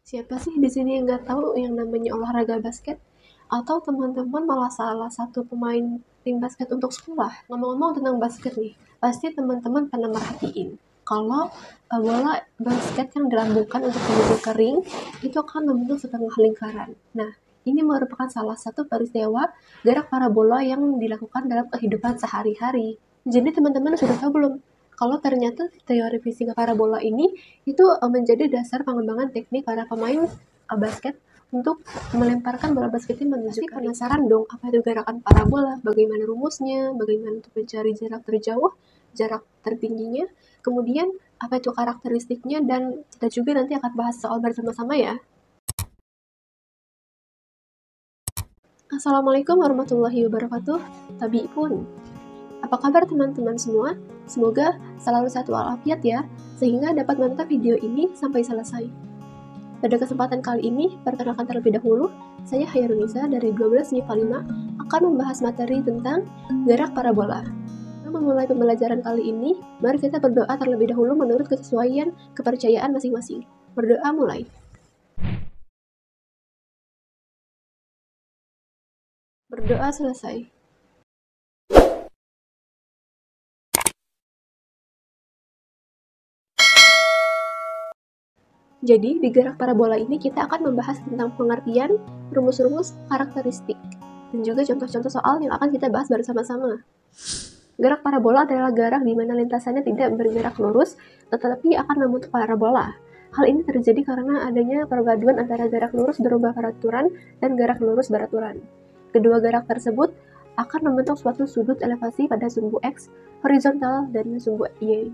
Siapa sih di sini yang nggak tahu yang namanya olahraga basket? Atau teman-teman malah salah satu pemain tim basket untuk sekolah? Ngomong-ngomong tentang basket nih, pasti teman-teman pernah merhatiin kalau bola basket yang dilambungkan untuk menuju ke ring itu akan membentuk setengah lingkaran. Nah, ini merupakan salah satu peristiwa gerak parabola yang dilakukan dalam kehidupan sehari-hari. Jadi teman-teman sudah tahu belum? Kalau ternyata teori fisika parabola ini itu menjadi dasar pengembangan teknik para pemain basket untuk melemparkan bola basketnya menuju ke ring. Penasaran dong apa itu gerakan parabola, bagaimana rumusnya, bagaimana untuk mencari jarak terjauh, jarak tertingginya, kemudian apa itu karakteristiknya, dan kita juga nanti akan bahas soal bersama-sama ya. Assalamualaikum warahmatullahi wabarakatuh. Tabi pun. Apa kabar teman-teman semua? Semoga selalu sehat walafiat ya, sehingga dapat menonton video ini sampai selesai. Pada kesempatan kali ini, perkenalkan terlebih dahulu, saya Hairunisa dari 12 MIPA 5 akan membahas materi tentang gerak parabola. Sebelum memulai pembelajaran kali ini, mari kita berdoa terlebih dahulu menurut kesesuaian kepercayaan masing-masing. Berdoa mulai. Berdoa selesai. Jadi, di gerak parabola ini kita akan membahas tentang pengertian, rumus-rumus, karakteristik, dan juga contoh-contoh soal yang akan kita bahas bersama-sama. Gerak parabola adalah gerak di mana lintasannya tidak bergerak lurus, tetapi akan membentuk parabola. Hal ini terjadi karena adanya perpaduan antara gerak lurus berubah peraturan dan gerak lurus beraturan. Kedua gerak tersebut akan membentuk suatu sudut elevasi pada sumbu X horizontal dan sumbu Y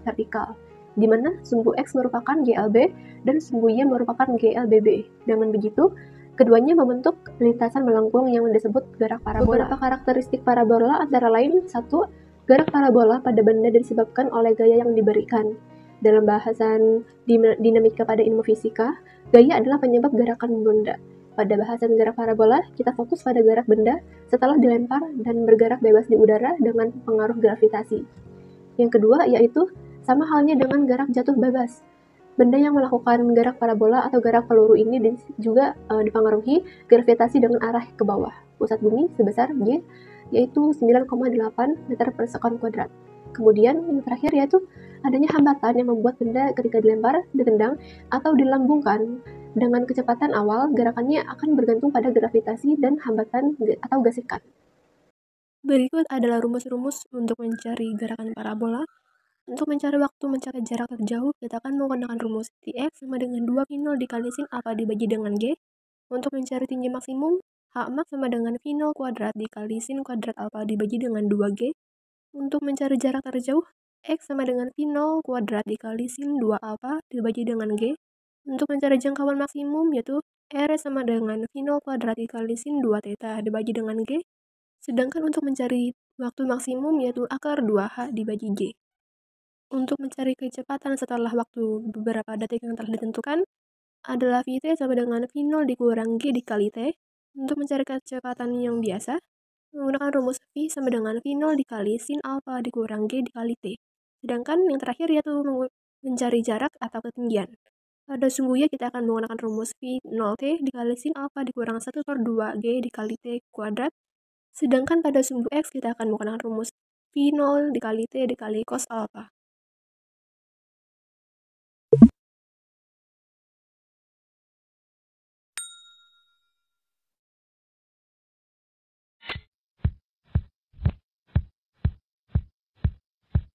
vertikal, di mana sumbu X merupakan GLB dan sumbu Y merupakan GLBB. Dengan begitu, keduanya membentuk lintasan melengkung yang disebut gerak parabola. Beberapa karakteristik parabola antara lain: 1. Gerak parabola pada benda disebabkan oleh gaya yang diberikan. Dalam bahasan dinamika pada ilmu fisika, gaya adalah penyebab gerakan benda. Pada bahasan gerak parabola, kita fokus pada gerak benda setelah dilempar dan bergerak bebas di udara dengan pengaruh gravitasi. Yang kedua yaitu sama halnya dengan gerak jatuh bebas. Benda yang melakukan gerak parabola atau gerak peluru ini juga dipengaruhi gravitasi dengan arah ke bawah. Pusat bumi sebesar G yaitu 9,8 meter per sekon kuadrat. Kemudian yang terakhir yaitu adanya hambatan yang membuat benda ketika dilempar, ditendang, atau dilambungkan dengan kecepatan awal, gerakannya akan bergantung pada gravitasi dan hambatan atau gesekan. Berikut adalah rumus-rumus untuk mencari gerakan parabola. Untuk mencari waktu mencapai jarak terjauh, kita akan menggunakan rumus Tx sama dengan 2 V0 dikali sin alfa dibagi dengan G. Untuk mencari tinggi maksimum, Hmax sama dengan V0 kuadrat dikali sin kuadrat alfa dibagi dengan 2G. Untuk mencari jarak terjauh, X sama dengan V0 kuadrat dikali sin 2 alfa dibagi dengan G. Untuk mencari jangkauan maksimum, yaitu R sama dengan V0 kuadrat dikali sin 2 theta dibagi dengan G. Sedangkan untuk mencari waktu maksimum, yaitu akar 2H dibagi G. Untuk mencari kecepatan setelah waktu beberapa detik yang telah ditentukan adalah Vt sama dengan V0 dikurang G dikali T. Untuk mencari kecepatan yang biasa, menggunakan rumus V sama dengan V0 dikali sin alfa dikurang G dikali T. Sedangkan yang terakhir yaitu mencari jarak atau ketinggian. Pada sumbu Y kita akan menggunakan rumus V0T dikali sin alfa dikurang 1/2G dikali T kuadrat. Sedangkan pada sumbu X kita akan menggunakan rumus V0 dikali T dikali cos alfa.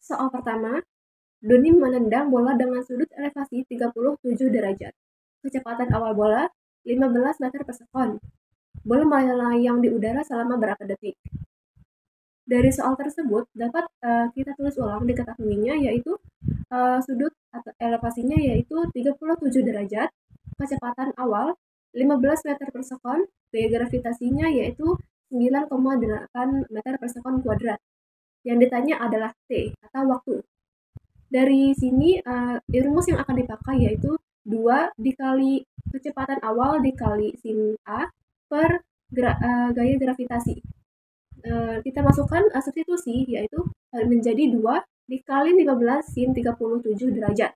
Soal pertama, Doni menendang bola dengan sudut elevasi 37 derajat. Kecepatan awal bola 15 meter per sekon. Bola melayang di udara selama berapa detik? Dari soal tersebut dapat kita tulis ulang diketahuinya yaitu sudut atau elevasinya yaitu 37 derajat, kecepatan awal 15 meter per sekon, gaya gravitasinya yaitu 9,8 meter per sekon kuadrat. Yang ditanya adalah T atau waktu. Dari sini rumus yang akan dipakai yaitu 2 dikali kecepatan awal dikali sin A per gaya gravitasi. Kita masukkan substitusi yaitu menjadi 2 dikali 15 sin 37 derajat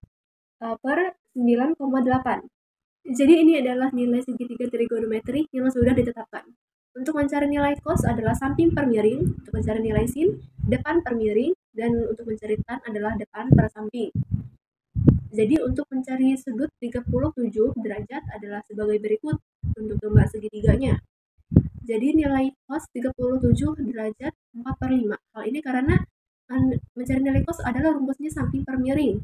per 9,8. Jadi ini adalah nilai segitiga trigonometri yang sudah ditetapkan. Untuk mencari nilai cos adalah samping per miring, untuk mencari nilai sin depan per miring, dan untuk mencari tan adalah depan per samping. Jadi untuk mencari sudut 37 derajat adalah sebagai berikut untuk gambar segitiganya. Jadi nilai cos 37 derajat 4 per 5. Hal ini karena mencari nilai cos adalah rumusnya samping per miring.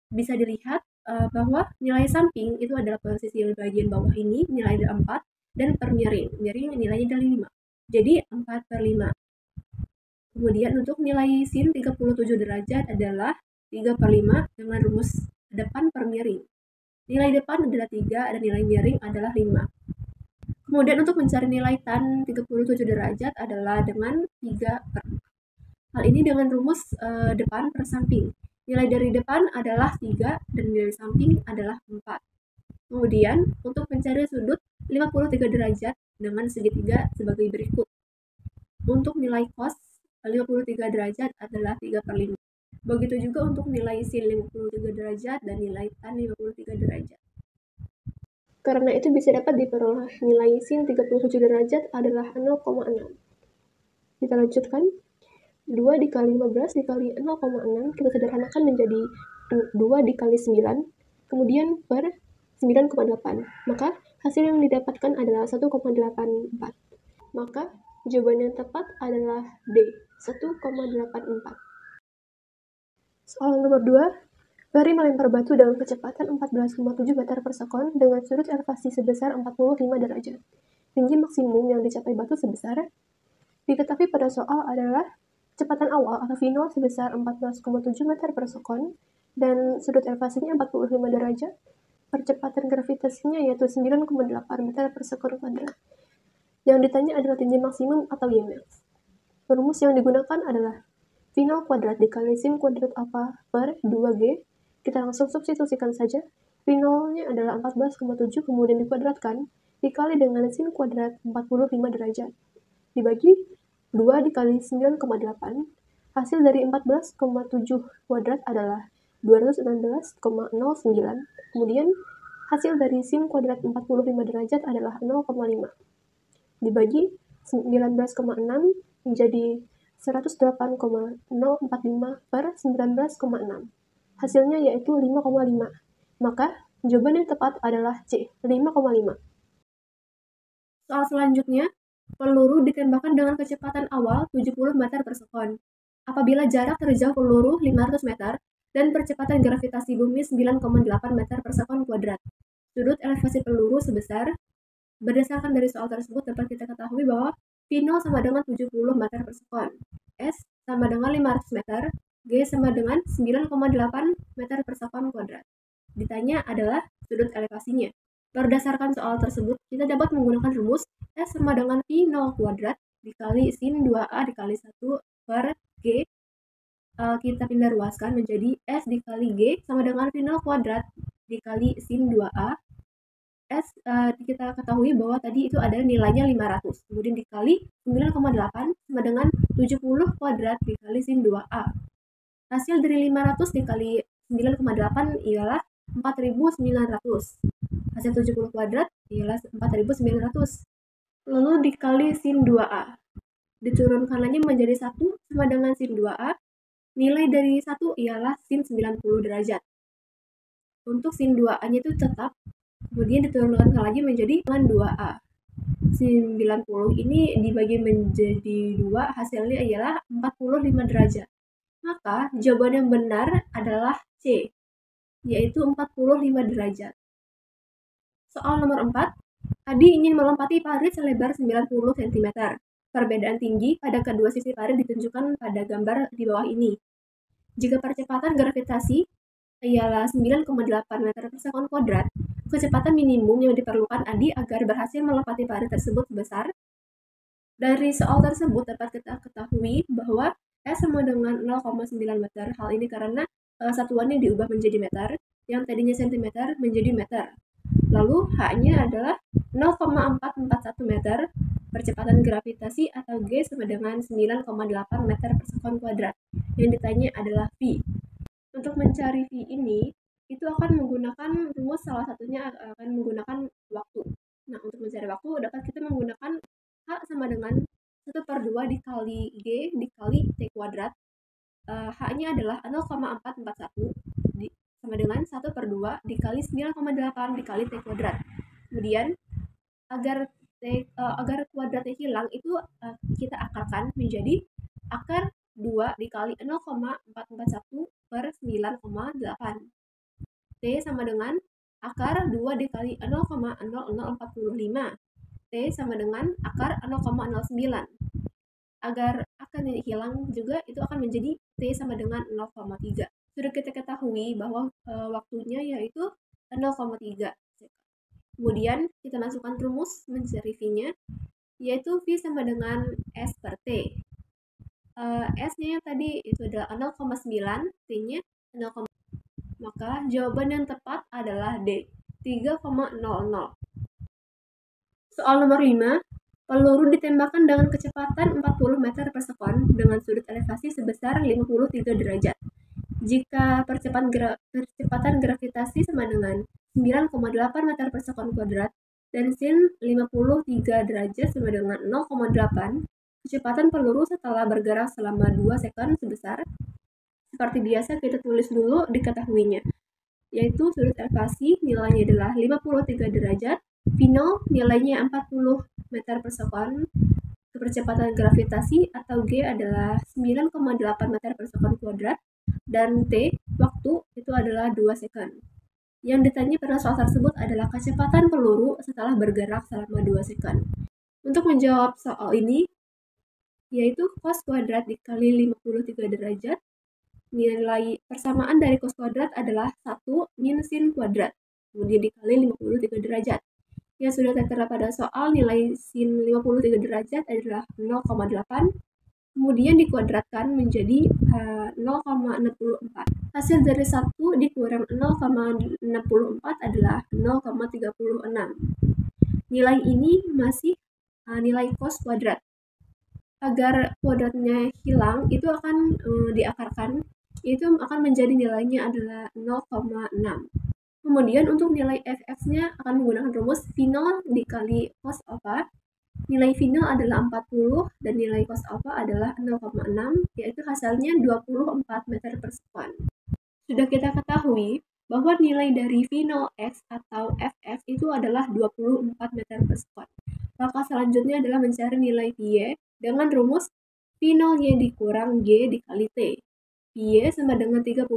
Bisa dilihat bahwa nilai samping itu adalah posisi yang bagian bawah ini, nilai 4, dan per miring. Miring nilainya dari 5. Jadi 4 per 5. Kemudian untuk nilai sin 37 derajat adalah 3 per 5 dengan rumus depan per miring. Nilai depan adalah 3 dan nilai miring adalah 5. Kemudian untuk mencari nilai tan 37 derajat adalah dengan 3 per 4. Hal ini dengan rumus depan per samping. Nilai dari depan adalah 3 dan nilai samping adalah 4. Kemudian untuk mencari sudut 53 derajat dengan segitiga sebagai berikut. Untuk nilai cos 53 derajat adalah 3 per 5. Begitu juga untuk nilai sin 53 derajat dan nilai tan 53 derajat. Karena itu bisa dapat diperoleh nilai sin 37 derajat adalah 0,6. Kita lanjutkan. 2 dikali 15 dikali 0,6 kita sederhanakan menjadi 2 dikali 9, kemudian per 9,8. Maka hasil yang didapatkan adalah 1,84. Maka jawaban yang tepat adalah D, 1,84. Soal nomor 2. Ferry melempar batu dengan kecepatan 14,7 meter per sekon dengan sudut elevasi sebesar 45 derajat. Tinggi maksimum yang dicapai batu sebesar diketahui pada soal adalah kecepatan awal atau V0 sebesar 14,7 meter per sekon dan sudut elevasinya 45 derajat. Percepatan gravitasinya yaitu 9,8 meter per sekon kuadrat. Yang ditanya adalah tinggi maksimum atau Ymax. Rumus yang digunakan adalah V0 kuadrat dikali sin kuadrat alfa per 2G. Kita langsung substitusikan saja. V0-nya adalah 14,7 kemudian dikuadratkan dikali dengan sin kuadrat 45 derajat. Dibagi 2 dikali 9,8. Hasil dari 14,7 kuadrat adalah 216,09. Kemudian hasil dari sin kuadrat 45 derajat adalah 0,5. Dibagi 19,6 menjadi 108,045 per 19,6. Hasilnya yaitu 5,5. Maka jawaban yang tepat adalah C, 5,5. Soal selanjutnya, peluru ditembakkan dengan kecepatan awal 70 meter per sekon. Apabila jarak terjauh peluru 500 meter dan percepatan gravitasi bumi 9,8 meter per sekon kuadrat. Sudut elevasi peluru sebesar, berdasarkan dari soal tersebut dapat kita ketahui bahwa V0 sama dengan 70 meter per sekon, S sama dengan 500 meter, G sama dengan 9,8 meter per sekon kuadrat. Ditanya adalah sudut elevasinya. Berdasarkan soal tersebut, kita dapat menggunakan rumus S sama dengan V0 kuadrat dikali sin 2A dikali 1 per G. Kita pindah ruaskan menjadi S dikali G sama dengan V0 kuadrat dikali sin 2A. S kita ketahui bahwa tadi itu ada nilainya 500, kemudian dikali 9,8 sama dengan 70 kuadrat dikali sin 2A. Hasil dari 500 dikali 9,8 ialah 4.900. Hasil 70 kuadrat ialah 4.900. Lalu dikali sin 2A. Diturunkan lagi menjadi 1 sama dengan sin 2A. Nilai dari 1 ialah sin 90 derajat. Untuk sin 2A-nya itu tetap, kemudian diturunkan lagi menjadi 2A. Sin 90 ini dibagi menjadi 2, hasilnya ialah 45 derajat. Maka jawaban yang benar adalah C, yaitu 45 derajat. Soal nomor 4. Adi ingin melompati parit selebar 90 cm. Perbedaan tinggi pada kedua sisi parit ditunjukkan pada gambar di bawah ini. Jika percepatan gravitasi ialah 9,8 meter per sekon kuadrat, kecepatan minimum yang diperlukan Adi agar berhasil melompati parit tersebut sebesar. Dari soal tersebut dapat kita ketahui bahwa S sama dengan 0,9 meter. Hal ini karena satuannya diubah menjadi meter, yang tadinya cm menjadi meter. Lalu H-nya adalah 0,441 meter. Percepatan gravitasi atau G sama dengan 9,8 meter per sekon kuadrat. Yang ditanya adalah V. Untuk mencari V ini, itu akan menggunakan rumus, salah satunya akan menggunakan waktu. Nah, untuk mencari waktu dapat kita menggunakan H sama dengan 1/2 dikali G dikali T kuadrat. H-nya adalah 0,441 sama dengan 1/2 dikali 9,8 dikali T kuadrat. Kemudian agar kuadratnya hilang itu kita akarkan menjadi akar 2 dikali 0,441 per 9,8. T sama dengan akar 2 dikali 0,0045. T sama dengan akar 0,09. Agar akarnya hilang juga itu akan menjadi T sama dengan 0,3. Sudah kita ketahui bahwa waktunya yaitu 0,3. Kemudian kita masukkan rumus mencari V-nya, yaitu V sama dengan S per T. S-nya yang tadi itu adalah 0,9, T-nya 0, maka jawaban yang tepat adalah D, 3,00. Soal nomor 5, peluru ditembakkan dengan kecepatan 40 meter per sekon dengan sudut elevasi sebesar 53 derajat. Jika percepatan gravitasi sama dengan 9,8 meter per sekon kuadrat dan sin 53 derajat sama dengan 0,8, kecepatan peluru setelah bergerak selama 2 sekon sebesar, seperti biasa kita tulis dulu diketahuinya, yaitu sudut elevasi nilainya adalah 53 derajat, V0 nilainya 40 meter per sekon, kecepatan gravitasi atau G adalah 9,8 meter per sekon kuadrat, dan T, waktu, itu adalah 2 sekon. Yang ditanya pada soal tersebut adalah kecepatan peluru setelah bergerak selama 2 sekon. Untuk menjawab soal ini, yaitu cos kuadrat dikali 53 derajat, nilai persamaan dari cos kuadrat adalah 1 min sin kuadrat, kemudian dikali 53 derajat. Yang sudah tertera pada soal, nilai sin 53 derajat adalah 0,8, kemudian dikuadratkan menjadi 0,64. Hasil dari 1 dikurang 0,64 adalah 0,36. Nilai ini masih nilai cos kuadrat. Agar kuadratnya hilang, itu akan diakarkan, itu akan menjadi nilainya adalah 0,6. Kemudian untuk nilai fx-nya akan menggunakan rumus V0 dikali cos alpha. Nilai V0 adalah 40 dan nilai cos alpha adalah 0,6, yaitu hasilnya 24 meter per sekon. Sudah kita ketahui bahwa nilai dari V0x atau fx itu adalah 24 meter per sekon. Langkah selanjutnya adalah mencari nilai Y dengan rumus V0-nya dikurang G dikali T. Y sama dengan 32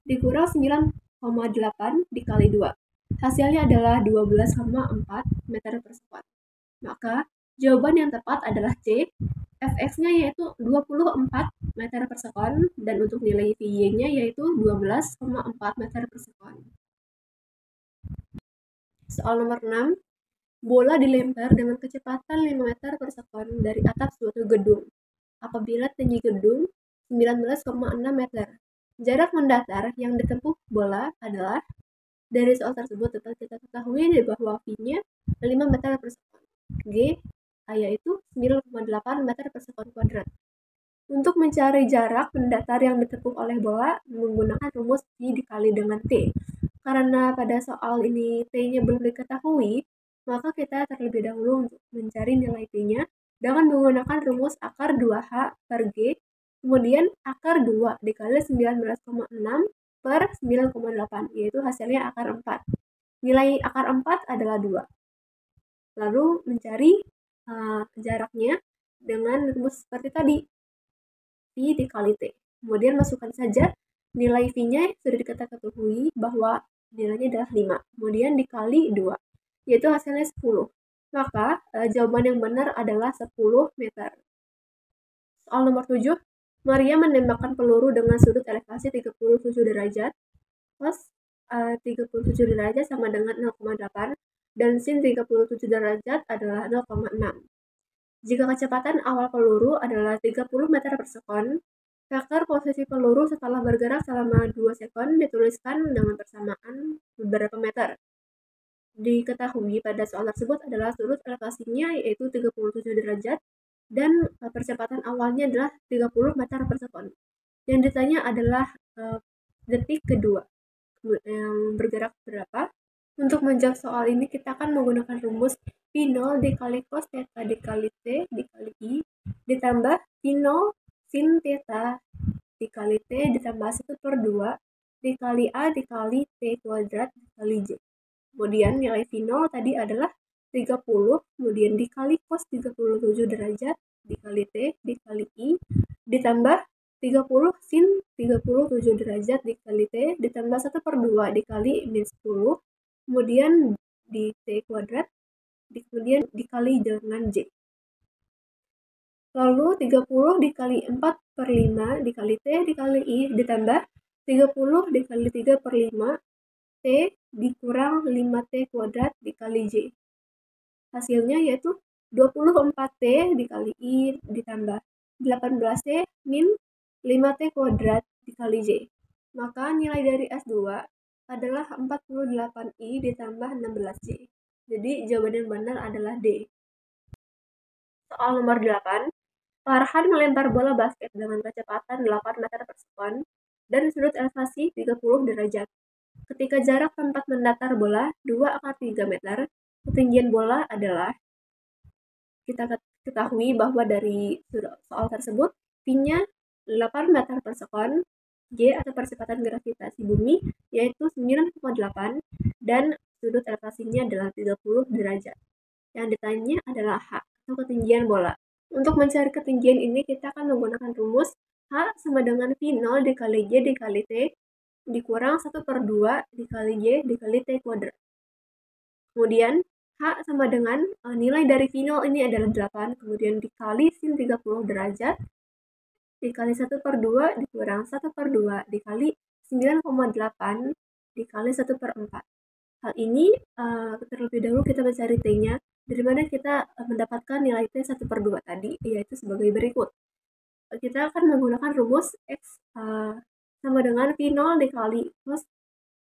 dikurang 9,8 dikali 2. Hasilnya adalah 12,4 meter per sekon. Maka jawaban yang tepat adalah C. Fx-nya yaitu 24 meter per sekon dan untuk nilai Vy-nya yaitu 12,4 meter per sekon. Soal nomor 6. Bola dilempar dengan kecepatan 5 meter per sekon dari atap suatu gedung. Apabila tinggi gedung 19,6 meter. Jarak mendatar yang ditempuh bola adalah, dari soal tersebut dapat kita ketahui bahwa V-nya 5 meter per sekon. G yaitu 9,8 meter per sekon kuadrat. Untuk mencari jarak mendatar yang ditempuh oleh bola menggunakan rumus V dikali dengan T. Karena pada soal ini T-nya belum diketahui, maka kita terlebih dahulu untuk mencari nilai T-nya dengan menggunakan rumus akar 2H per G, kemudian akar 2 dikali 19,6 per 9,8, yaitu hasilnya akar 4. Nilai akar 4 adalah 2. Lalu mencari jaraknya dengan rumus seperti tadi, V dikali T. Kemudian masukkan saja nilai V-nya, sudah kita ketahui bahwa nilainya adalah 5. Kemudian dikali 2, yaitu hasilnya 10. Maka jawaban yang benar adalah 10 meter. Soal nomor 7. Maria menembakkan peluru dengan sudut elevasi 37 derajat. Cos 37 derajat sama dengan 0,8 dan sin 37 derajat adalah 0,6. Jika kecepatan awal peluru adalah 30 meter per sekon, vektor posisi peluru setelah bergerak selama 2 sekon dituliskan dengan persamaan beberapa meter. Diketahui pada soal tersebut adalah sudut elevasinya yaitu 37 derajat dan percepatan awalnya adalah 30 meter per sekon. Yang ditanya adalah detik kedua. yang bergerak berapa? Untuk menjawab soal ini kita akan menggunakan rumus P0 dikali cos theta dikali T dikali I ditambah P0 sin theta dikali T ditambah 1/2 dikali A dikali T kuadrat dikali J. Kemudian nilai P0 tadi adalah 30, kemudian dikali cos 37 derajat dikali T dikali I ditambah 30 sin 37 derajat dikali T ditambah 1/2 dikali min 10, kemudian di T kuadrat, kemudian dikali dengan J. Lalu 30 dikali 4/5 dikali T dikali I ditambah 30 dikali 3/5 T dikurang 5T kuadrat dikali J. Hasilnya yaitu 24T dikali I ditambah 18T min 5T kuadrat dikali J. Maka nilai dari S2 adalah 48I ditambah 16J. Jadi jawaban yang benar adalah D. Soal nomor 8. Farhan melempar bola basket dengan kecepatan 8 meter per sekon dan sudut elevasi 30 derajat. Ketika jarak tempat mendatar bola 2/3 meter, ketinggian bola adalah, kita ketahui bahwa dari soal tersebut V-nya 8 meter per sekon, G atau percepatan gravitasi bumi yaitu 9,8 dan sudut elevasinya adalah 30 derajat. Yang ditanya adalah H atau ketinggian bola. Untuk mencari ketinggian ini kita akan menggunakan rumus H sama dengan V0 dikali J dikali T dikurang 1/2 dikali J dikali T kuadrat. Kemudian H sama dengan nilai dari V0 ini adalah 8, kemudian dikali sin 30 derajat dikali 1/2 dikurang 1/2 dikali 9,8 dikali 1/4. Hal ini terlebih dahulu kita mencari T-nya, dari mana kita mendapatkan nilai T 1/2 tadi, yaitu sebagai berikut. Kita akan menggunakan rumus X sama dengan V0 dikali cos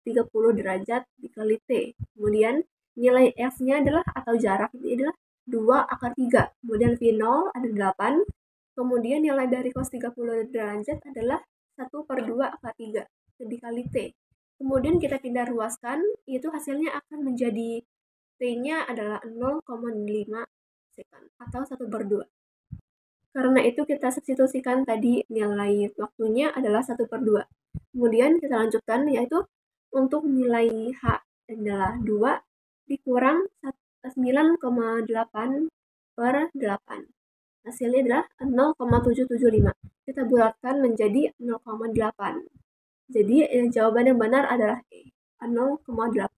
30 derajat dikali T. Kemudian nilai X-nya adalah, atau jarak ini adalah 2/3. Kemudian V0 ada 8. Kemudian nilai dari cos 30 derajat adalah 1/2/3 dikali T. Kemudian kita pindah ruaskan, itu hasilnya akan menjadi T-nya adalah 0,5 second atau 1/2. Karena itu kita substitusikan tadi nilai waktunya adalah 1/2. Kemudian kita lanjutkan, yaitu untuk nilai H adalah 2 dikurang 9,8/8. Hasilnya adalah 0,775. Kita bulatkan menjadi 0,8. Jadi jawaban yang benar adalah E, 0,8.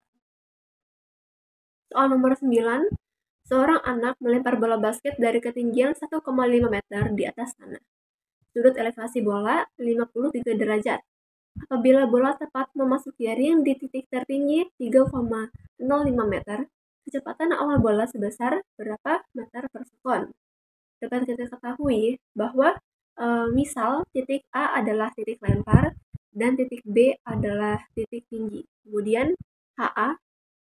Soal nomor 9. Seorang anak melempar bola basket dari ketinggian 1,5 meter di atas tanah. Sudut elevasi bola 53 derajat. Apabila bola tepat memasuki ring di titik tertinggi 3,05 meter, kecepatan awal bola sebesar berapa meter per sekon? Dapat kita ketahui bahwa misal titik A adalah titik lempar dan titik B adalah titik tinggi. Kemudian HA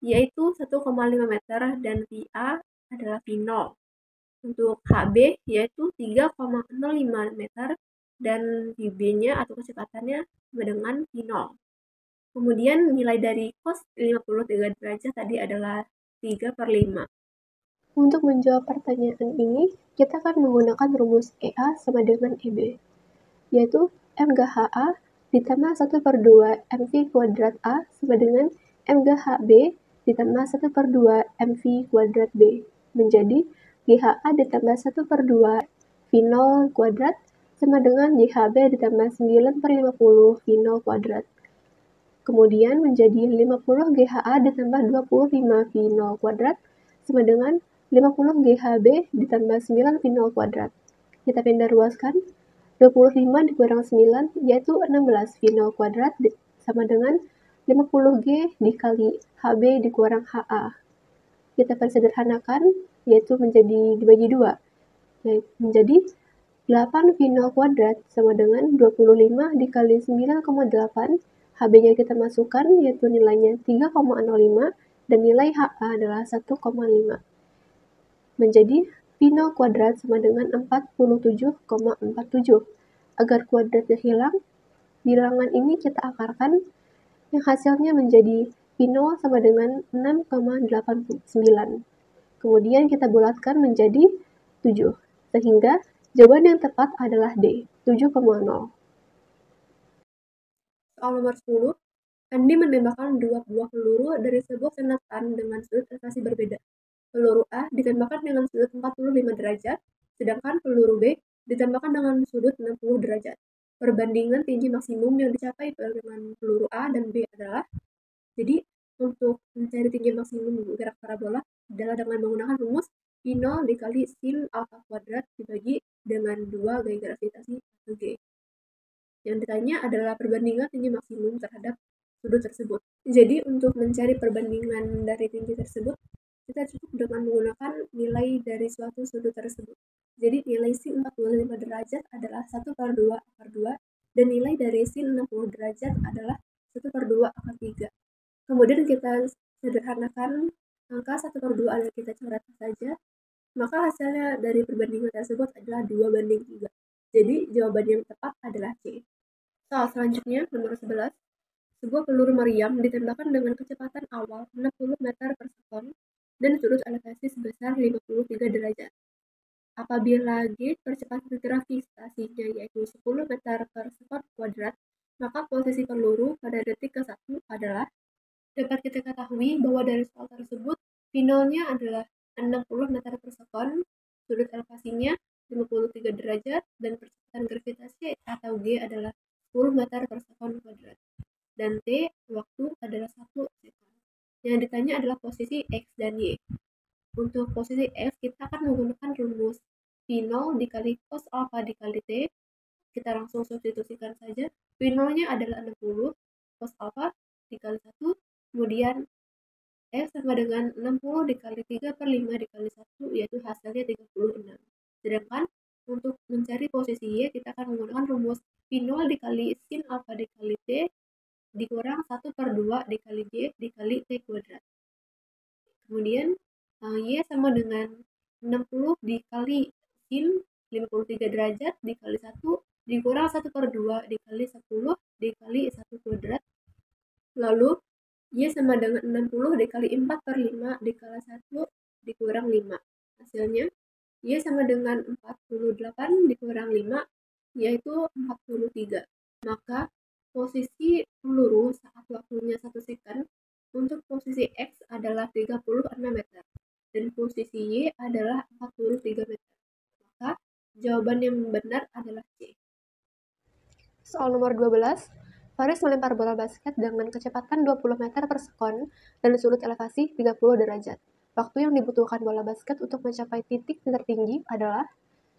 yaitu 1,5 meter dan VA adalah V0. Untuk HB yaitu 3,05 meter dan VB-nya atau kecepatannya sama dengan V0. Kemudian nilai dari cos 53 derajat tadi adalah 3/5. Untuk menjawab pertanyaan ini, kita akan menggunakan rumus EA sama dengan EB, yaitu MGHA ditambah 1/2 MV kuadrat A sama dengan MGHB ditambah 1/2 MV kuadrat B, menjadi GHA ditambah 1/2 V0 kuadrat sama dengan GHB ditambah 9/50 V0 kuadrat. Kemudian menjadi 50 GHA ditambah 25 V0 kuadrat sama dengan 50 GHB ditambah 9 V0 kuadrat. Kita pindah ruaskan, 25 dikurang 9 yaitu 16 V0 kuadrat sama dengan 50G dikali HB dikurang HA. Kita persederhanakan, yaitu menjadi dibagi 2, yaitu menjadi 8 V0 kuadrat sama dengan 25 dikali 9,8, HB-nya kita masukkan yaitu nilainya 3,05 dan nilai HA adalah 1,5. Menjadi V0 kuadrat sama dengan 47,47. Agar kuadratnya hilang, bilangan ini kita akarkan yang hasilnya menjadi V0 sama dengan 6,89. Kemudian kita bulatkan menjadi 7, sehingga jawaban yang tepat adalah D, 7,0. Soal nomor 10, Andi menembakkan 2 buah peluru dari sebuah senjata dengan sudut elevasi berbeda. Peluru A ditembakkan dengan sudut 45 derajat, sedangkan peluru B ditembakkan dengan sudut 60 derajat. Perbandingan tinggi maksimum yang dicapai dengan peluru A dan B adalah, jadi untuk mencari tinggi maksimum gerak parabola adalah dengan menggunakan rumus I0 dikali sin alfa kuadrat dibagi dengan 2 gaya gravitasi atau G. Yang ditanya adalah perbandingan tinggi maksimum terhadap sudut tersebut. Jadi untuk mencari perbandingan dari tinggi tersebut, kita cukup dengan menggunakan nilai dari suatu sudut tersebut. Jadi nilai sin 45 derajat adalah 1/2 akar 2, dan nilai dari sin 60 derajat adalah 1/2 akar 3. Kemudian kita sederhanakan angka 1/2 adalah kita coret saja, maka hasilnya dari perbandingan tersebut adalah 2/3. Jadi jawaban yang tepat adalah C. Soal selanjutnya, nomor 11. Sebuah peluru meriam ditembakkan dengan kecepatan awal 60 meter per sekon dan sudut elevasi sebesar 53 derajat. Apabila G percepatan gravitasinya yaitu 10 meter per sekon kuadrat, maka posisi peluru pada detik ke-1 adalah, dapat kita ketahui bahwa dari soal tersebut, finalnya adalah 60 meter per sekon, sudut elevasinya 53 derajat, dan percepatan gravitasi atau G adalah 10 meter per sekon kuadrat. Dan T, waktu adalah 1 sekon. Yang ditanya adalah posisi X dan Y. Untuk posisi X, kita akan menggunakan rumus V0 dikali cos alpha dikali T. Kita langsung substitusikan saja. V0-nya adalah 60, cos alpha dikali 1, kemudian X sama dengan 60 dikali 3/5 dikali 1, yaitu hasilnya 36. Sedangkan untuk mencari posisi Y, kita akan menggunakan rumus V0 dikali sin alpha dikali T dikurang 1/2 dikali G dikali T kuadrat. Kemudian Y sama dengan 60 dikali sin 53 derajat dikali 1 dikurang 1/2 dikali 10 dikali 1 kuadrat. Lalu Y sama dengan 60 dikali 4/5 dikali 1 dikurang 5. Hasilnya Y sama dengan 48 dikurang 5, yaitu 43. Maka posisi peluru saat waktunya 1 second untuk posisi X adalah 36 meter dan posisi Y adalah 43 meter. Maka jawaban yang benar adalah C. Soal nomor 12. Faris melempar bola basket dengan kecepatan 20 meter per sekon dan sudut elevasi 30 derajat. Waktu yang dibutuhkan bola basket untuk mencapai titik tertinggi adalah,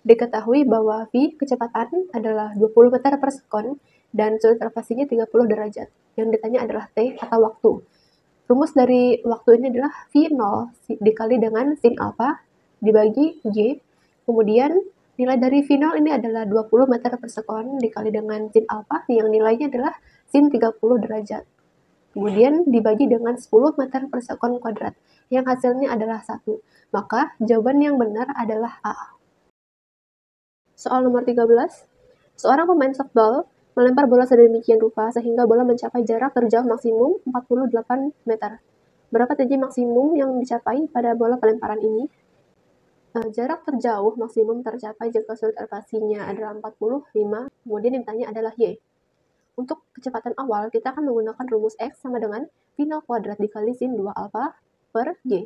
diketahui bahwa V kecepatan adalah 20 meter per sekon dan sudut elevasinya 30 derajat. Yang ditanya adalah T atau waktu. Rumus dari waktu ini adalah V0 dikali dengan sin alpha dibagi G. Kemudian nilai dari V0 ini adalah 20 meter per sekon dikali dengan sin alpha yang nilainya adalah sin 30 derajat. Kemudian dibagi dengan 10 meter per sekon kuadrat yang hasilnya adalah 1. Maka jawaban yang benar adalah A. Soal nomor 13. Seorang pemain softball melempar bola sedemikian rupa sehingga bola mencapai jarak terjauh maksimum 48 meter. Berapa tinggi maksimum yang dicapai pada bola pelemparan ini? Jarak terjauh maksimum tercapai jika sudut elevasinya adalah 45, kemudian yang ditanya adalah Y. Untuk kecepatan awal, kita akan menggunakan rumus X sama dengan V0 kuadrat dikali sin 2 alpha per Y.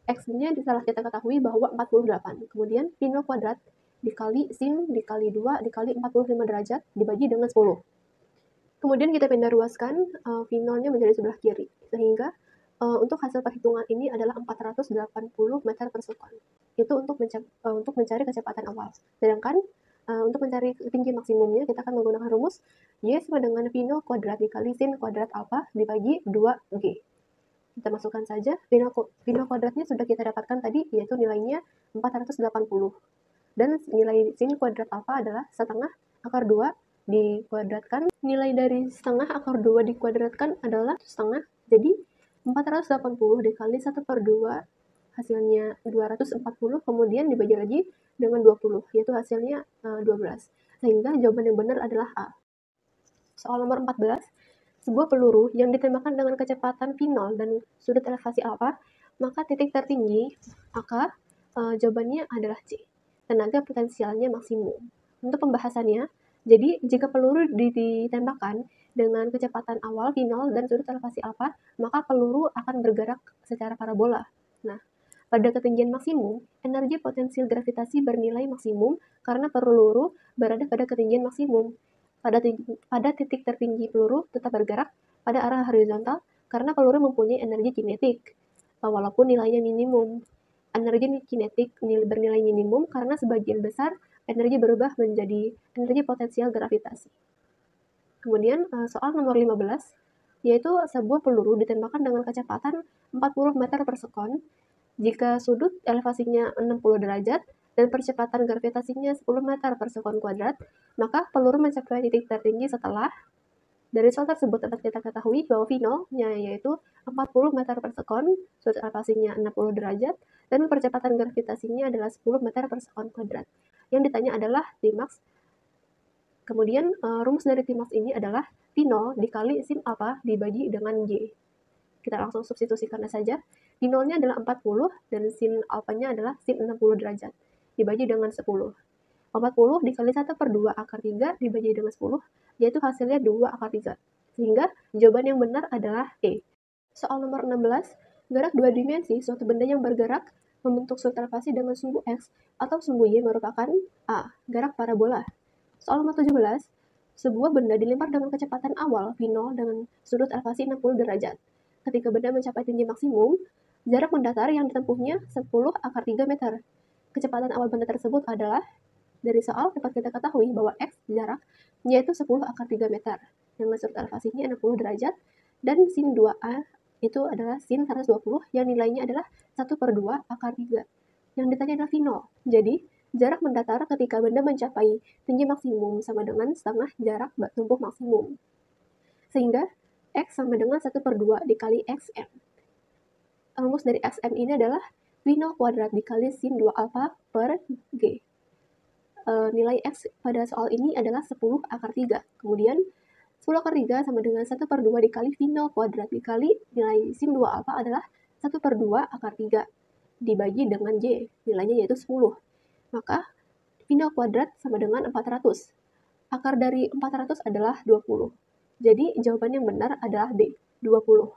X-nya telah kita ketahui bahwa 48, kemudian V0 kuadrat dikali sin dikali 2 dikali 45 derajat dibagi dengan 10. Kemudian kita pindah ruaskan V0-nya menjadi sebelah kiri, sehingga untuk hasil perhitungan ini adalah 480 meter per sekon. Itu untuk mencari kecepatan awal. Sedangkan untuk mencari tinggi maksimumnya, kita akan menggunakan rumus Y sama dengan V0 kuadrat dikali sin kuadrat alpha dibagi 2G. Kita masukkan saja, V0 kuadratnya sudah kita dapatkan tadi, yaitu nilainya 480. Dan nilai sin kuadrat alpha adalah setengah akar 2 dikuadratkan. Nilai dari setengah akar 2 dikuadratkan adalah setengah, jadi 480 dikali 1/2 hasilnya 240, kemudian dibagi lagi dengan 20, yaitu hasilnya 12. Sehingga jawaban yang benar adalah A. Soal nomor 14. sebuah peluru yang ditembakkan dengan kecepatan V0 dan sudut elevasi alfa, maka titik tertinggi, maka jawabannya adalah C. Tenaga potensialnya maksimum. Untuk pembahasannya, jadi jika peluru ditembakkan dengan kecepatan awal V0 dan sudut elevasi alfa, maka peluru akan bergerak secara parabola. Nah, pada ketinggian maksimum, energi potensial gravitasi bernilai maksimum karena peluru berada pada ketinggian maksimum. Pada titik tertinggi peluru tetap bergerak pada arah horizontal karena peluru mempunyai energi kinetik, walaupun nilainya minimum. Energi kinetik bernilai minimum karena sebagian besar energi berubah menjadi energi potensial gravitasi. Kemudian soal nomor 15, yaitu sebuah peluru ditembakkan dengan kecepatan 40 meter per sekon jika sudut elevasinya 60 derajat dan percepatan gravitasinya 10 meter per sekon kuadrat, maka peluru mencapai titik tertinggi setelah. Dari soal tersebut dapat kita ketahui bahwa V0-nya yaitu 40 meter per sekon, sudut elevasinya 60 derajat, dan percepatan gravitasinya adalah 10 meter per sekon kuadrat. Yang ditanya adalah Tmax. Kemudian rumus dari Tmax ini adalah V0 dikali sin alpha dibagi dengan G. Kita langsung substitusikan saja. V0-nya adalah 40 dan sin alfanya adalah sin 60 derajat dibagi dengan 10. 40 dikali 1 per 2 akar 3 dibagi dengan 10, yaitu hasilnya 2 akar 3. Sehingga jawaban yang benar adalah E. Soal nomor 16, gerak 2 dimensi suatu benda yang bergerak membentuk sudut elevasi dengan sumbu X atau sumbu Y merupakan A. Gerak parabola. Soal nomor 17, sebuah benda dilempar dengan kecepatan awal V0 dengan sudut elevasi 60 derajat. Ketika benda mencapai tinggi maksimum, jarak mendatar yang ditempuhnya 10 akar 3 meter. Kecepatan awal benda tersebut adalah, dari soal dapat kita ketahui bahwa X jarak yaitu 10 akar 3 meter dengan sudut elevasinya 60 derajat dan sin 2A itu adalah sin 120 yang nilainya adalah 1 per 2 akar 3. Yang ditanya adalah V0. Jadi, jarak mendatar ketika benda mencapai tinggi maksimum sama dengan setengah jarak tumpuk maksimum. Sehingga X sama dengan 1 per 2 dikali XM. Rumus dari XM ini adalah V0 kuadrat dikali sin 2 alfa per G. Nilai X pada soal ini adalah 10 akar 3. Kemudian 10 akar 3 sama dengan 1 per 2 dikali V0 kuadrat dikali nilai sin 2 alfa adalah 1 per 2 akar 3 dibagi dengan J, nilainya yaitu 10. Maka V0 kuadrat sama dengan 400. Akar dari 400 adalah 20. Jadi jawaban yang benar adalah B, 20.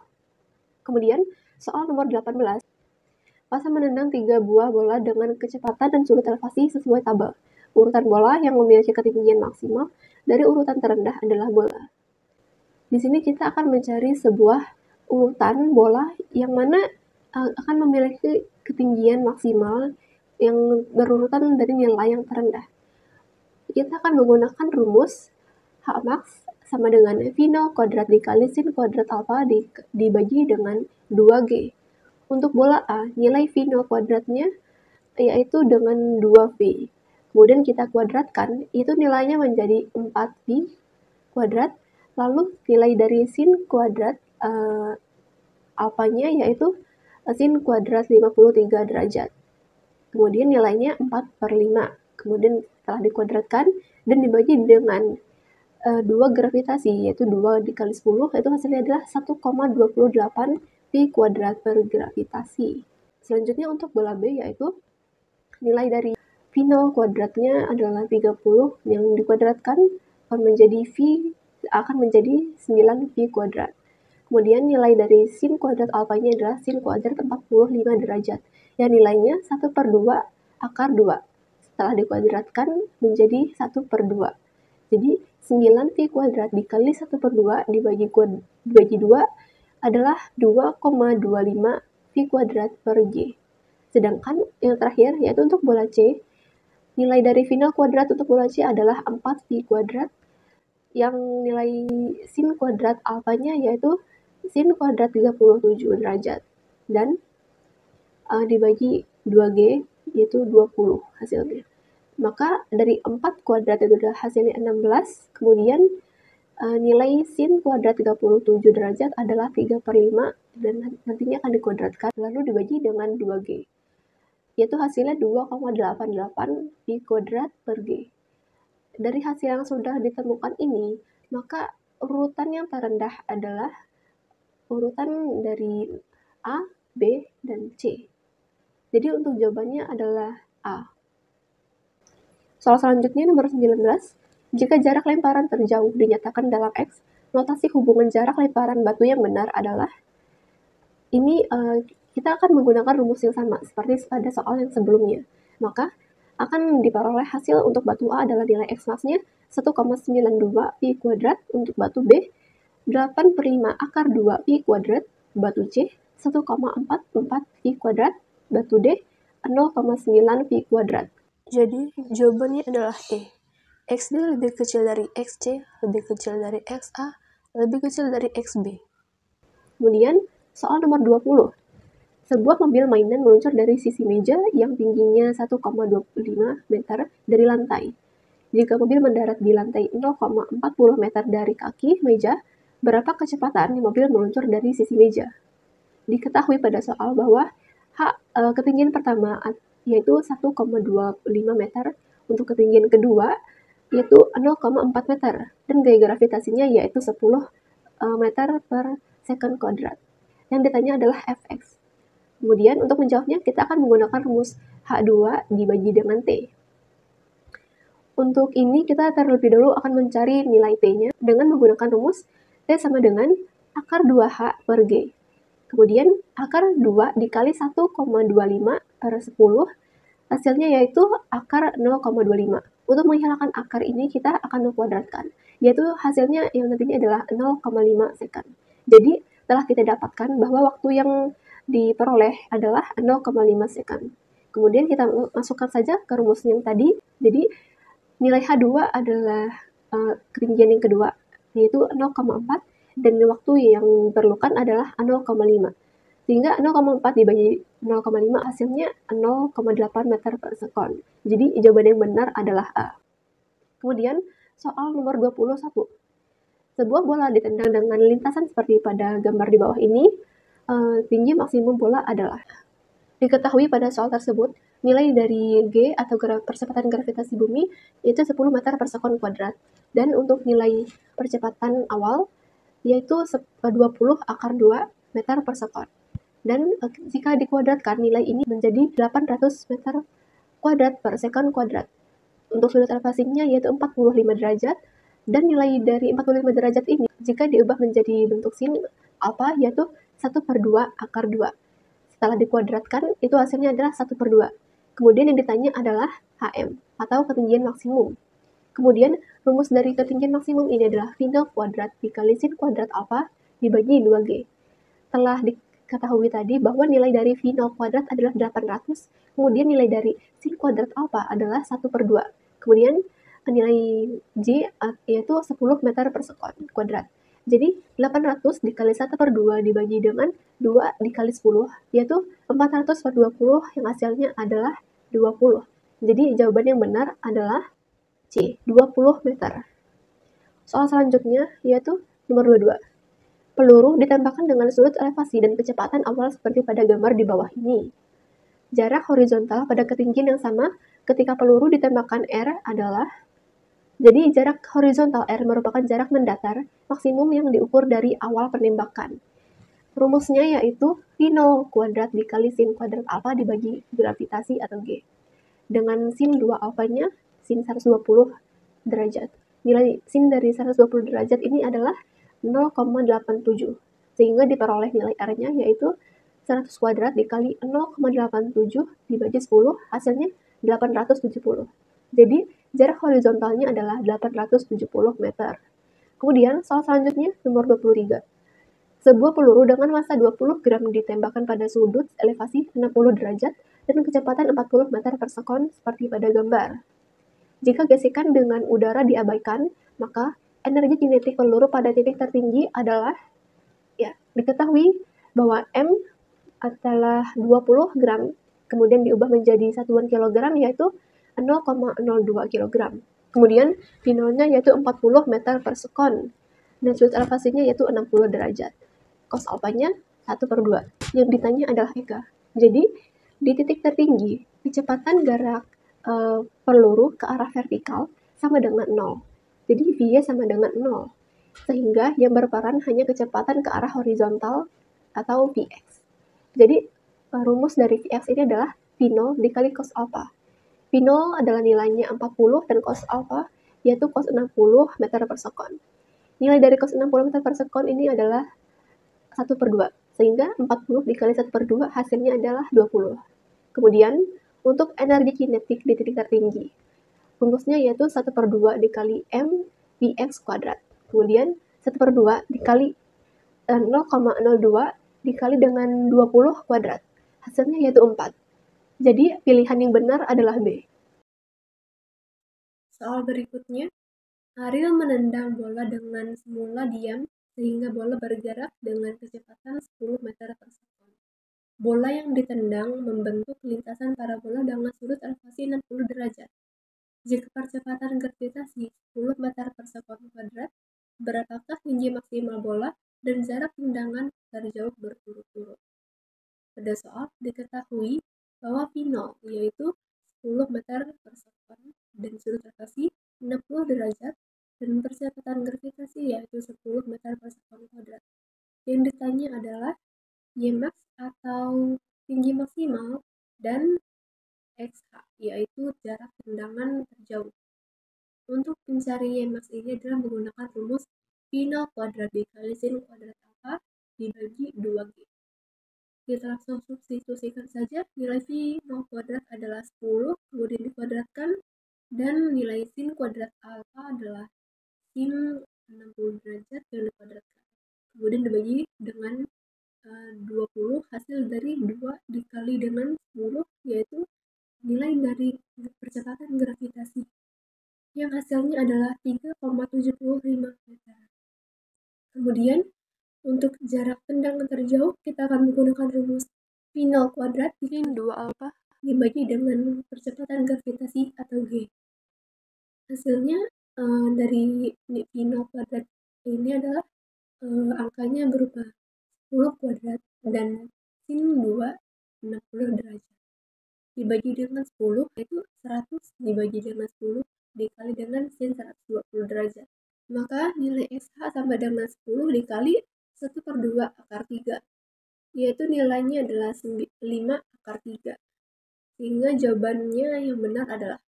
Kemudian soal nomor 18. Masa menendang 3 buah bola dengan kecepatan dan sudut elevasi sesuai tabel. Urutan bola yang memiliki ketinggian maksimal dari urutan terendah adalah bola. Di sini kita akan mencari sebuah urutan bola yang mana akan memiliki ketinggian maksimal yang berurutan dari nilai yang terendah. Kita akan menggunakan rumus Hmax sama dengan V0 kuadrat dikali sin kuadrat alfa dibagi dengan 2G. Untuk bola A, nilai V0 kuadratnya yaitu dengan 2V. Kemudian kita kuadratkan, itu nilainya menjadi 4V kuadrat. Lalu nilai dari sin kuadrat alfanya yaitu sin kuadrat 53 derajat. Kemudian nilainya 4 per 5. Kemudian setelah dikuadratkan dan dibagi dengan 2 gravitasi, yaitu 2 dikali 10, itu hasilnya adalah 1,28 V kuadrat per gravitasi. Selanjutnya untuk bola B, yaitu nilai dari V0 kuadratnya adalah 30, yang dikuadratkan akan menjadi 9 V kuadrat. Kemudian nilai dari sin kuadrat alfanya adalah sin kuadrat 45 derajat, yang nilainya 1 per 2 akar 2. Setelah dikuadratkan menjadi 1 per 2. Jadi 9 V kuadrat dikali 1 per 2 dibagi 2 adalah 2,25 V kuadrat per G. Sedangkan yang terakhir yaitu untuk bola C, nilai dari V0 kuadrat untuk bola C adalah 4 V kuadrat, yang nilai sin kuadrat alfanya yaitu sin kuadrat 37 derajat. Dan dibagi 2G yaitu 20 hasilnya. Maka dari 4 kuadrat itu adalah hasilnya 16, kemudian nilai sin kuadrat 37 derajat adalah 3 per 5, dan nantinya akan dikuadratkan, lalu dibagi dengan 2G. Yaitu hasilnya 2,88 V kuadrat per G. Dari hasil yang sudah ditemukan ini, maka urutan yang terendah adalah urutan dari A, B, dan C. Jadi untuk jawabannya adalah A. Soal selanjutnya nomor 19. Jika jarak lemparan terjauh dinyatakan dalam X, notasi hubungan jarak lemparan batu yang benar adalah, ini kita akan menggunakan rumus yang sama seperti pada soal yang sebelumnya. Maka akan diperoleh hasil untuk batu A adalah nilai X massnya 1,92 pi kuadrat, untuk batu B 8/5 akar 2 pi kuadrat, batu C 1,44 pi kuadrat, batu D 0,9 pi kuadrat. Jadi jawabannya adalah E. XD lebih kecil dari XC, lebih kecil dari XA, lebih kecil dari XB. Kemudian soal nomor 20. Sebuah mobil mainan meluncur dari sisi meja yang tingginya 1,25 meter dari lantai. Jika mobil mendarat di lantai 0,40 meter dari kaki meja, berapa kecepatan mobil meluncur dari sisi meja? Diketahui pada soal bahwa ketinggian pertama yaitu 1,25 meter, untuk ketinggian kedua yaitu 0,4 meter, dan gaya gravitasinya yaitu 10 meter per second kuadrat. Yang ditanya adalah Fx. Kemudian untuk menjawabnya kita akan menggunakan rumus H2 dibagi dengan T. Untuk ini kita terlebih dahulu akan mencari nilai T-nya dengan menggunakan rumus T sama dengan akar 2H per G. Kemudian akar 2 dikali 1,25 per 10, hasilnya yaitu akar 0,25. Untuk menghilangkan akar ini kita akan mengkuadratkan, yaitu hasilnya yang nantinya adalah 0,5 second. Jadi telah kita dapatkan bahwa waktu yang diperoleh adalah 0,5 second. Kemudian kita masukkan saja ke rumus yang tadi. Jadi nilai H2 adalah ketinggian yang kedua, yaitu 0,4, dan waktu yang diperlukan adalah 0,5. Sehingga 0,4 dibagi 0,5 hasilnya 0,8 meter per sekon. Jadi jawaban yang benar adalah A. Kemudian soal nomor 21. Sebuah bola ditendang dengan lintasan seperti pada gambar di bawah ini. Tinggi maksimum bola adalah, diketahui pada soal tersebut nilai dari G atau percepatan gravitasi bumi yaitu 10 meter per sekon kuadrat, dan untuk nilai percepatan awal yaitu 20 akar 2 meter per sekon. Dan jika dikuadratkan nilai ini menjadi 800 meter kuadrat per sekon kuadrat. Untuk sudut elevasinya yaitu 45 derajat, dan nilai dari 45 derajat ini jika diubah menjadi bentuk sin alpha yaitu 1/2 akar 2. Setelah dikuadratkan, itu hasilnya adalah 1/2. Kemudian yang ditanya adalah HM, atau ketinggian maksimum. Kemudian rumus dari ketinggian maksimum ini adalah V kuadrat dikali sin kuadrat alpha dibagi 2G. Telah diketahui tadi bahwa nilai dari V kuadrat adalah 800, kemudian nilai dari sin kuadrat alpha adalah 1/2. Kemudian nilai G yaitu 10 meter per sekon kuadrat. Jadi 800 dikali 1/2 dibagi dengan 2 dikali 10, yaitu 400/20, yang hasilnya adalah 20. Jadi jawaban yang benar adalah C, 20 meter. Soal selanjutnya yaitu nomor 22. Peluru ditembakkan dengan sudut elevasi dan kecepatan awal seperti pada gambar di bawah ini. Jarak horizontal pada ketinggian yang sama ketika peluru ditembakkan R adalah, jadi jarak horizontal R merupakan jarak mendatar maksimum yang diukur dari awal penembakan. Rumusnya yaitu V0 kuadrat dikali sin kuadrat alpha dibagi gravitasi atau G. Dengan sin 2 alfanya, sin 120 derajat. Nilai sin dari 120 derajat ini adalah 0,87. Sehingga diperoleh nilai R-nya yaitu 100 kuadrat dikali 0,87 dibagi 10, hasilnya 870. Jadi jarak horizontalnya adalah 870 meter. Kemudian soal selanjutnya nomor 23. Sebuah peluru dengan massa 20 gram ditembakkan pada sudut elevasi 60 derajat dan kecepatan 40 meter per sekon seperti pada gambar. Jika gesekan dengan udara diabaikan, maka energi kinetik peluru pada titik tertinggi adalah, diketahui bahwa M adalah 20 gram, kemudian diubah menjadi satuan kilogram yaitu 0,02 kg. Kemudian V0-nya yaitu 40 meter per sekon, dan sudut elevasinya yaitu 60 derajat. Cos alpanya 1/2. Yang ditanya adalah Eka. Jadi di titik tertinggi, kecepatan gerak peluru ke arah vertikal sama dengan 0. Jadi V-nya sama dengan 0. sehingga yang berperan hanya kecepatan ke arah horizontal atau Vx. Jadi rumus dari Vx ini adalah V0 dikali cos alpha. V0 adalah nilainya 40 dan cos alpha yaitu cos 60 meter per sekon. Nilai dari cos 60 meter per sekon ini adalah 1/2, sehingga 40 dikali 1/2 hasilnya adalah 20. Kemudian, untuk energi kinetik di titik tertinggi, rumusnya yaitu 1/2 dikali M Vx kuadrat. Kemudian, 1/2 dikali 0,02 dikali dengan 20 kuadrat. Hasilnya yaitu 4. Jadi, pilihan yang benar adalah B. Soal berikutnya, Ariel menendang bola dengan semula diam sehingga bola bergerak dengan kecepatan 10 meter per sekon. Bola yang ditendang membentuk lintasan parabola dengan sudut elevasi 60 derajat. Jika percepatan gravitasi 10 meter per sekon kuadrat, berapakah tinggi maksimal bola dan jarak tendangan terjauh berturut-turut? Pada soal diketahui bahwa V0 yaitu 10 meter per sekon dan sudut elevasi 60 derajat dan percepatan gravitasi yaitu 10 meter per sekon kuadrat. Yang ditanya adalah Ymax atau tinggi maksimal dan XH yaitu jarak tendangan terjauh. Untuk mencari Ymax ini adalah menggunakan rumus V0 kuadrat dikali sin kuadrat alpha dibagi 2G. Kita langsung substitusikan saja nilai V0 kuadrat adalah 10 kemudian dikuadratkan dan nilai sin kuadrat alpha adalah sin 60 derajat yang dikuadratkan. Kemudian dibagi dengan 20 hasil dari 2 dikali dengan 10 yaitu nilai dari percepatan gravitasi yang hasilnya adalah 3,75 meter. Kemudian untuk jarak tendangan terjauh kita akan menggunakan rumus V0 kuadrat sin 2 alpha dibagi dengan percepatan gravitasi atau G. Hasilnya dari V0 kuadrat ini adalah angkanya berupa 10 kuadrat dan sin 2 60 derajat dibagi dengan 10 yaitu 100 dibagi dengan 10 dikali dengan sin 120 derajat, maka nilai SH sama dengan 10 dikali 1/2 akar 3 yaitu nilainya adalah 5 akar 3 sehingga jawabannya yang benar adalah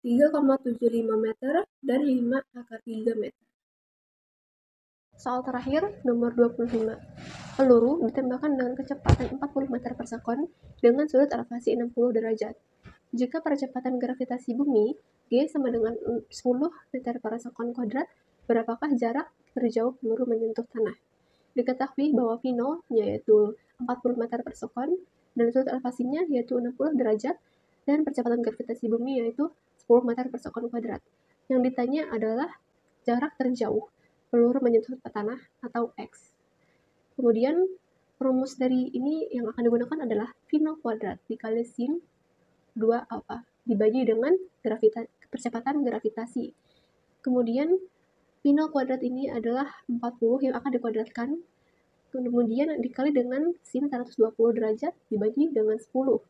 3,75 meter dan 5 akar 3 meter. Soal terakhir, nomor 25. Peluru ditembakkan dengan kecepatan 40 meter per sekon dengan sudut elevasi 60 derajat. Jika percepatan gravitasi bumi, G sama dengan 10 meter per sekon kuadrat, berapakah jarak terjauh peluru menyentuh tanah? Diketahui bahwa V0 yaitu 40 meter per sekon dan sudut elevasinya yaitu 60 derajat dan percepatan gravitasi bumi yaitu 10 meter per sekon kuadrat. Yang ditanya adalah jarak terjauh peluru menyentuh tanah atau X. Kemudian rumus dari ini yang akan digunakan adalah V0 kuadrat dikali sin 2 alpha dibagi dengan percepatan gravitasi. Kemudian V0 kuadrat ini adalah 40 yang akan dikuadratkan. Kemudian dikali dengan sin 120 derajat dibagi dengan 10.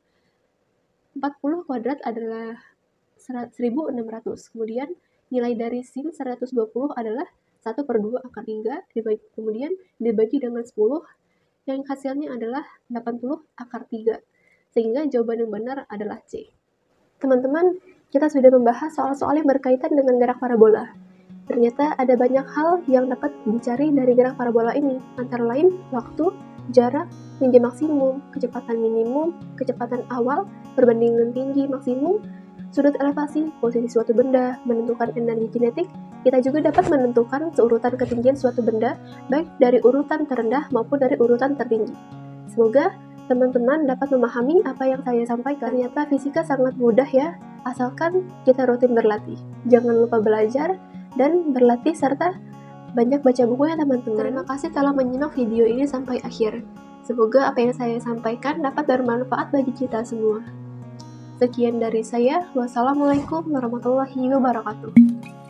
40 kuadrat adalah 1600. Kemudian nilai dari sin 120 adalah 1/2 akar 3 kemudian dibagi dengan 10 yang hasilnya adalah 80 akar 3 sehingga jawaban yang benar adalah C. Teman-teman, kita sudah membahas soal-soal yang berkaitan dengan gerak parabola. Ternyata ada banyak hal yang dapat dicari dari gerak parabola ini, antara lain waktu, jarak, tinggi maksimum, kecepatan minimum, kecepatan awal, perbandingan tinggi maksimum, sudut elevasi, posisi suatu benda, menentukan energi kinetik. Kita juga dapat menentukan seurutan ketinggian suatu benda, baik dari urutan terendah maupun dari urutan tertinggi. Semoga teman-teman dapat memahami apa yang saya sampaikan. Ternyata fisika sangat mudah ya, asalkan kita rutin berlatih. Jangan lupa belajar dan berlatih serta banyak baca buku ya teman-teman. Terima kasih telah menyimak video ini sampai akhir. Semoga apa yang saya sampaikan dapat bermanfaat bagi kita semua. Sekian dari saya. Wassalamualaikum warahmatullahi wabarakatuh.